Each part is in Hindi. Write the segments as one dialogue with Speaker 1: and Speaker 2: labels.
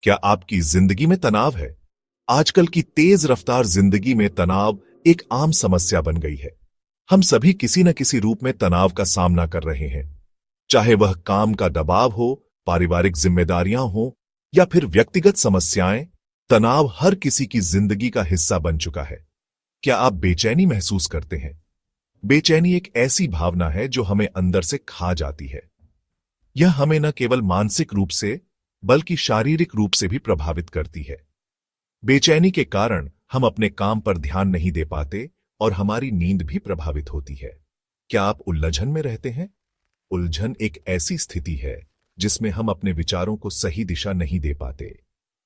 Speaker 1: क्या आपकी जिंदगी में तनाव है? आजकल की तेज रफ्तार जिंदगी में तनाव एक आम समस्या बन गई है। हम सभी किसी न किसी रूप में तनाव का सामना कर रहे हैं, चाहे वह काम का दबाव हो, पारिवारिक जिम्मेदारियां हो या फिर व्यक्तिगत समस्याएं। तनाव हर किसी की जिंदगी का हिस्सा बन चुका है। क्या आप बेचैनी महसूस करते हैं? बेचैनी एक ऐसी भावना है जो हमें अंदर से खा जाती है। यह हमें न केवल मानसिक रूप से बल्कि शारीरिक रूप से भी प्रभावित करती है। बेचैनी के कारण हम अपने काम पर ध्यान नहीं दे पाते और हमारी नींद भी प्रभावित होती है। क्या आप उलझन में रहते हैं? उलझन एक ऐसी स्थिति है जिसमें हम अपने विचारों को सही दिशा नहीं दे पाते।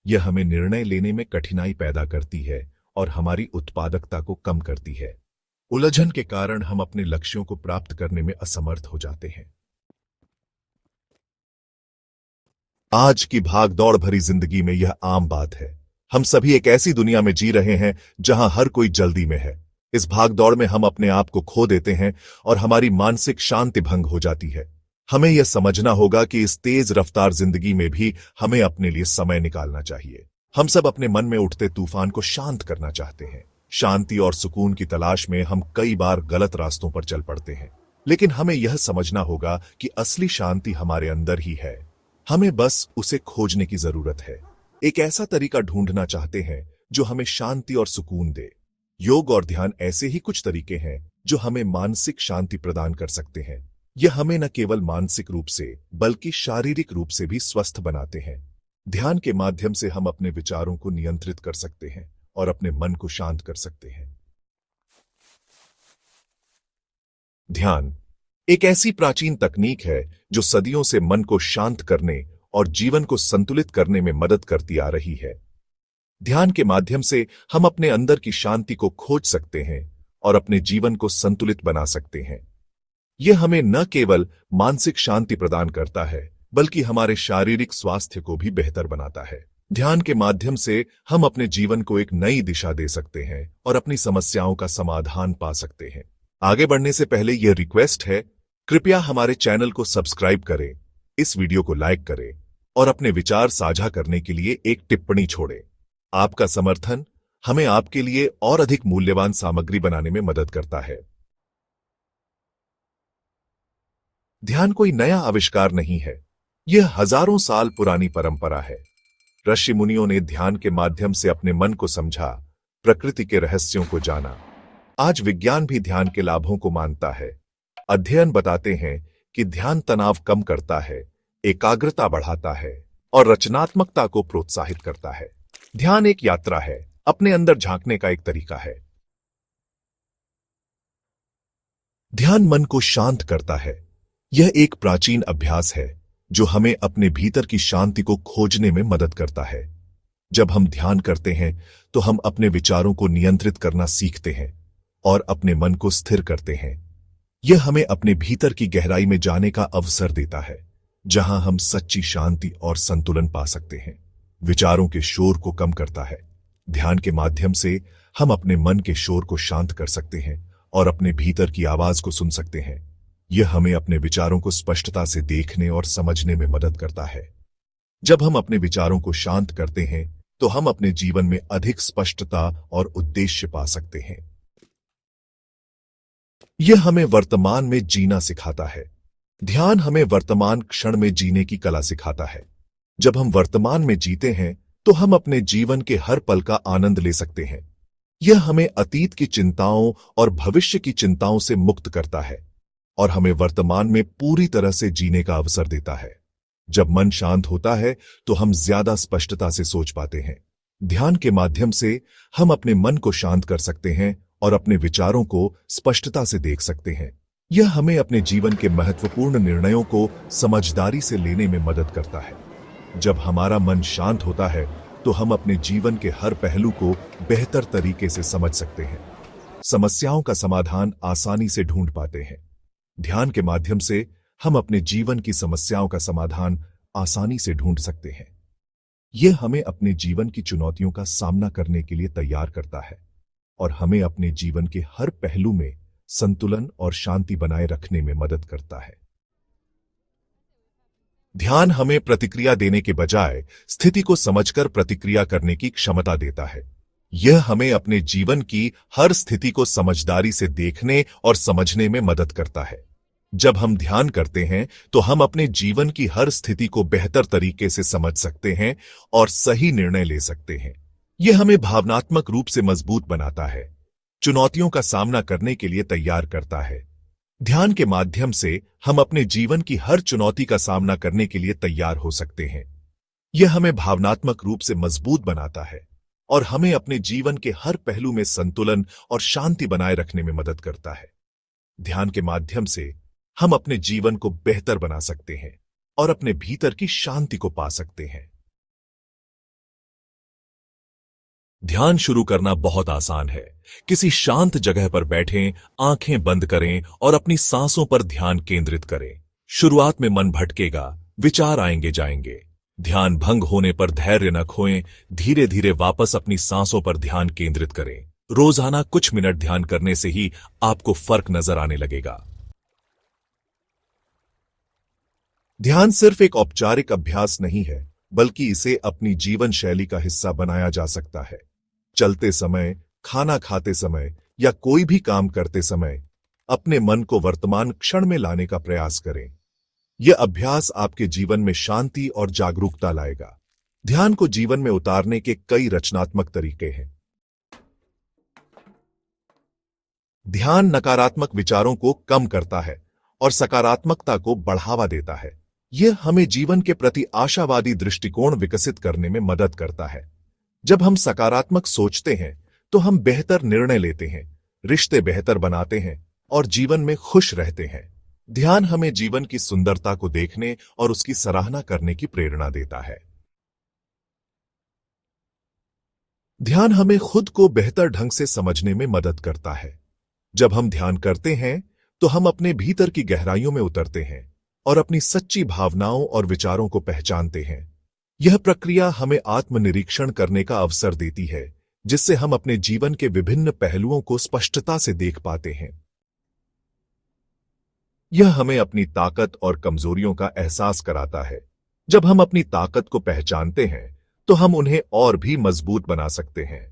Speaker 1: यह हमें निर्णय लेने में कठिनाई पैदा करती है और हमारी उत्पादकता को कम करती है। उलझन के कारण हम अपने लक्ष्यों को प्राप्त करने में असमर्थ हो जाते हैं। आज की भाग-दौड़ भरी जिंदगी में यह आम बात है। हम सभी एक ऐसी दुनिया में जी रहे हैं जहां हर कोई जल्दी में है। इस भाग-दौड़ में हम अपने आप को खो देते हैं और हमारी मानसिक शांति भंग हो जाती है। हमें यह समझना होगा कि इस तेज रफ्तार जिंदगी में भी हमें अपने लिए समय निकालना चाहिए। हम सब अपने मन में उठते तूफान को शांत करना चाहते हैं। शांति और सुकून की तलाश में हम कई बार गलत रास्तों पर चल पड़ते हैं, लेकिन हमें यह समझना होगा कि असली शांति हमारे अंदर ही है। हमें बस उसे खोजने की जरूरत है। एक ऐसा तरीका ढूंढना चाहते हैं जो हमें शांति और सुकून दे। योग और ध्यान ऐसे ही कुछ तरीके हैं जो हमें मानसिक शांति प्रदान कर सकते हैं। यह हमें न केवल मानसिक रूप से बल्कि शारीरिक रूप से भी स्वस्थ बनाते हैं। ध्यान के माध्यम से हम अपने विचारों को नियंत्रित कर सकते हैं और अपने मन को शांत कर सकते हैं। ध्यान एक ऐसी प्राचीन तकनीक है जो सदियों से मन को शांत करने और जीवन को संतुलित करने में मदद करती आ रही है। ध्यान के माध्यम से हम अपने अंदर की शांति को खोज सकते हैं और अपने जीवन को संतुलित बना सकते हैं। यह हमें न केवल मानसिक शांति प्रदान करता है बल्कि हमारे शारीरिक स्वास्थ्य को भी बेहतर बनाता है। ध्यान के माध्यम से हम अपने जीवन को एक नई दिशा दे सकते हैं और अपनी समस्याओं का समाधान पा सकते हैं। आगे बढ़ने से पहले यह रिक्वेस्ट है, कृपया हमारे चैनल को सब्सक्राइब करें, इस वीडियो को लाइक करें और अपने विचार साझा करने के लिए एक टिप्पणी छोड़ें। आपका समर्थन हमें आपके लिए और अधिक मूल्यवान सामग्री बनाने में मदद करता है। ध्यान कोई नया आविष्कार नहीं है, यह हजारों साल पुरानी परंपरा है। ऋषि मुनियों ने ध्यान के माध्यम से अपने मन को समझा, प्रकृति के रहस्यों को जाना। आज विज्ञान भी ध्यान के लाभों को मानता है। अध्ययन बताते हैं कि ध्यान तनाव कम करता है, एकाग्रता बढ़ाता है और रचनात्मकता को प्रोत्साहित करता है। ध्यान एक यात्रा है, अपने अंदर झांकने का एक तरीका है। ध्यान मन को शांत करता है। यह एक प्राचीन अभ्यास है जो हमें अपने भीतर की शांति को खोजने में मदद करता है। जब हम ध्यान करते हैं तो हम अपने विचारों को नियंत्रित करना सीखते हैं और अपने मन को स्थिर करते हैं। यह हमें अपने भीतर की गहराई में जाने का अवसर देता है, जहां हम सच्ची शांति और संतुलन पा सकते हैं। विचारों के शोर को कम करता है। ध्यान के माध्यम से हम अपने मन के शोर को शांत कर सकते हैं और अपने भीतर की आवाज को सुन सकते हैं। यह हमें अपने विचारों को स्पष्टता से देखने और समझने में मदद करता है। जब हम अपने विचारों को शांत करते हैं तो हम अपने जीवन में अधिक स्पष्टता और उद्देश्य पा सकते हैं। यह हमें वर्तमान में जीना सिखाता है। ध्यान हमें वर्तमान क्षण में जीने की कला सिखाता है। जब हम वर्तमान में जीते हैं तो हम अपने जीवन के हर पल का आनंद ले सकते हैं। यह हमें अतीत की चिंताओं और भविष्य की चिंताओं से मुक्त करता है और हमें वर्तमान में पूरी तरह से जीने का अवसर देता है। जब मन शांत होता है तो हम ज्यादा स्पष्टता से सोच पाते हैं। ध्यान के माध्यम से हम अपने मन को शांत कर सकते हैं और अपने विचारों को स्पष्टता से देख सकते हैं। यह हमें अपने जीवन के महत्वपूर्ण निर्णयों को समझदारी से लेने में मदद करता है। जब हमारा मन शांत होता है तो हम अपने जीवन के हर पहलू को बेहतर तरीके से समझ सकते हैं। समस्याओं का समाधान आसानी से ढूंढ पाते हैं। ध्यान के माध्यम से हम अपने जीवन की समस्याओं का समाधान आसानी से ढूंढ सकते हैं। यह हमें अपने जीवन की चुनौतियों का सामना करने के लिए तैयार करता है और हमें अपने जीवन के हर पहलू में संतुलन और शांति बनाए रखने में मदद करता है। ध्यान हमें प्रतिक्रिया देने के बजाय स्थिति को समझकर प्रतिक्रिया करने की क्षमता देता है। यह हमें अपने जीवन की हर स्थिति को समझदारी से देखने और समझने में मदद करता है। जब हम ध्यान करते हैं तो हम अपने जीवन की हर स्थिति को बेहतर तरीके से समझ सकते हैं और सही निर्णय ले सकते हैं। यह हमें भावनात्मक रूप से मजबूत बनाता है, चुनौतियों का सामना करने के लिए तैयार करता है। ध्यान के माध्यम से हम अपने जीवन की हर चुनौती का सामना करने के लिए तैयार हो सकते हैं। यह हमें भावनात्मक रूप से मजबूत बनाता है और हमें अपने जीवन के हर पहलू में संतुलन और शांति बनाए रखने में मदद करता है। ध्यान के माध्यम से हम अपने जीवन को बेहतर बना सकते हैं और अपने भीतर की शांति को पा सकते हैं। ध्यान शुरू करना बहुत आसान है। किसी शांत जगह पर बैठें, आंखें बंद करें और अपनी सांसों पर ध्यान केंद्रित करें। शुरुआत में मन भटकेगा, विचार आएंगे जाएंगे। ध्यान भंग होने पर धैर्य न खोएं, धीरे धीरे वापस अपनी सांसों पर ध्यान केंद्रित करें। रोजाना कुछ मिनट ध्यान करने से ही आपको फर्क नजर आने लगेगा। ध्यान सिर्फ एक औपचारिक अभ्यास नहीं है, बल्कि इसे अपनी जीवन शैली का हिस्सा बनाया जा सकता है। चलते समय, खाना खाते समय या कोई भी काम करते समय अपने मन को वर्तमान क्षण में लाने का प्रयास करें। यह अभ्यास आपके जीवन में शांति और जागरूकता लाएगा। ध्यान को जीवन में उतारने के कई रचनात्मक तरीके हैं। ध्यान नकारात्मक विचारों को कम करता है और सकारात्मकता को बढ़ावा देता है। यह हमें जीवन के प्रति आशावादी दृष्टिकोण विकसित करने में मदद करता है। जब हम सकारात्मक सोचते हैं तो हम बेहतर निर्णय लेते हैं, रिश्ते बेहतर बनाते हैं और जीवन में खुश रहते हैं। ध्यान हमें जीवन की सुंदरता को देखने और उसकी सराहना करने की प्रेरणा देता है। ध्यान हमें खुद को बेहतर ढंग से समझने में मदद करता है। जब हम ध्यान करते हैं तो हम अपने भीतर की गहराइयों में उतरते हैं और अपनी सच्ची भावनाओं और विचारों को पहचानते हैं। यह प्रक्रिया हमें आत्मनिरीक्षण करने का अवसर देती है, जिससे हम अपने जीवन के विभिन्न पहलुओं को स्पष्टता से देख पाते हैं। यह हमें अपनी ताकत और कमजोरियों का एहसास कराता है। जब हम अपनी ताकत को पहचानते हैं तो हम उन्हें और भी मजबूत बना सकते हैं,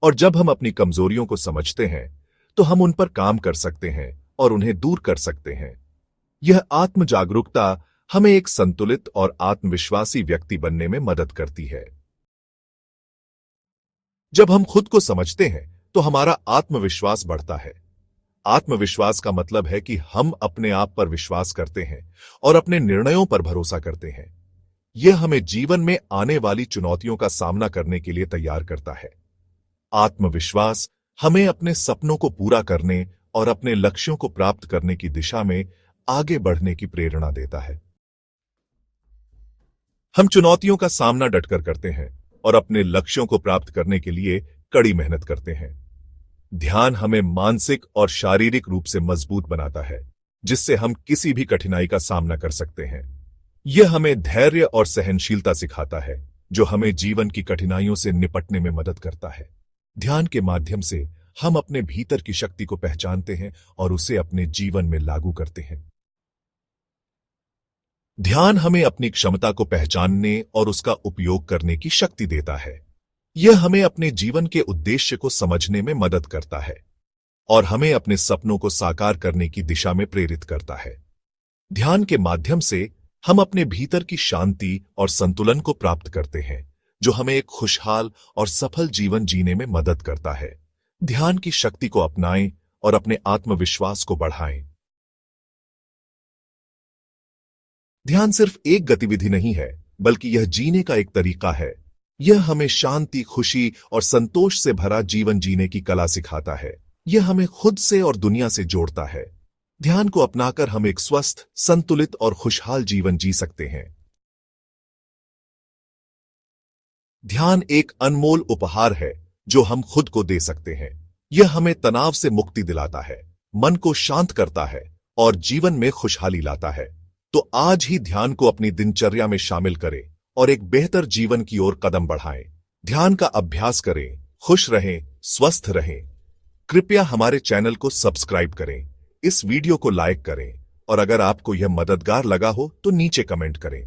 Speaker 1: और जब हम अपनी कमजोरियों को समझते हैं तो हम उन पर काम कर सकते हैं और उन्हें दूर कर सकते हैं। यह आत्म जागरूकता हमें एक संतुलित और आत्मविश्वासी व्यक्ति बनने में मदद करती है। जब हम खुद को समझते हैं तो हमारा आत्मविश्वास बढ़ता है। आत्मविश्वास का मतलब है कि हम अपने आप पर विश्वास करते हैं और अपने निर्णयों पर भरोसा करते हैं। यह हमें जीवन में आने वाली चुनौतियों का सामना करने के लिए तैयार करता है। आत्मविश्वास हमें अपने सपनों को पूरा करने और अपने लक्ष्यों को प्राप्त करने की दिशा में आगे बढ़ने की प्रेरणा देता है। हम चुनौतियों का सामना डटकर करते हैं और अपने लक्ष्यों को प्राप्त करने के लिए कड़ी मेहनत करते हैं। ध्यान हमें मानसिक और शारीरिक रूप से मजबूत बनाता है, जिससे हम किसी भी कठिनाई का सामना कर सकते हैं। यह हमें धैर्य और सहनशीलता सिखाता है, जो हमें जीवन की कठिनाइयों से निपटने में मदद करता है। ध्यान के माध्यम से हम अपने भीतर की शक्ति को पहचानते हैं और उसे अपने जीवन में लागू करते हैं। ध्यान हमें अपनी क्षमता को पहचानने और उसका उपयोग करने की शक्ति देता है। यह हमें अपने जीवन के उद्देश्य को समझने में मदद करता है और हमें अपने सपनों को साकार करने की दिशा में प्रेरित करता है। ध्यान के माध्यम से हम अपने भीतर की शांति और संतुलन को प्राप्त करते हैं, जो हमें एक खुशहाल और सफल जीवन जीने में मदद करता है। ध्यान की शक्ति को अपनाएं और अपने आत्मविश्वास को बढ़ाएं। ध्यान सिर्फ एक गतिविधि नहीं है, बल्कि यह जीने का एक तरीका है। यह हमें शांति, खुशी और संतोष से भरा जीवन जीने की कला सिखाता है। यह हमें खुद से और दुनिया से जोड़ता है। ध्यान को अपनाकर हम एक स्वस्थ, संतुलित और खुशहाल जीवन जी सकते हैं। ध्यान एक अनमोल उपहार है जो हम खुद को दे सकते हैं। यह हमें तनाव से मुक्ति दिलाता है, मन को शांत करता है और जीवन में खुशहाली लाता है। तो आज ही ध्यान को अपनी दिनचर्या में शामिल करें और एक बेहतर जीवन की ओर कदम बढ़ाएं। ध्यान का अभ्यास करें, खुश रहें, स्वस्थ रहें। कृपया हमारे चैनल को सब्सक्राइब करें, इस वीडियो को लाइक करें और अगर आपको यह मददगार लगा हो तो नीचे कमेंट करें।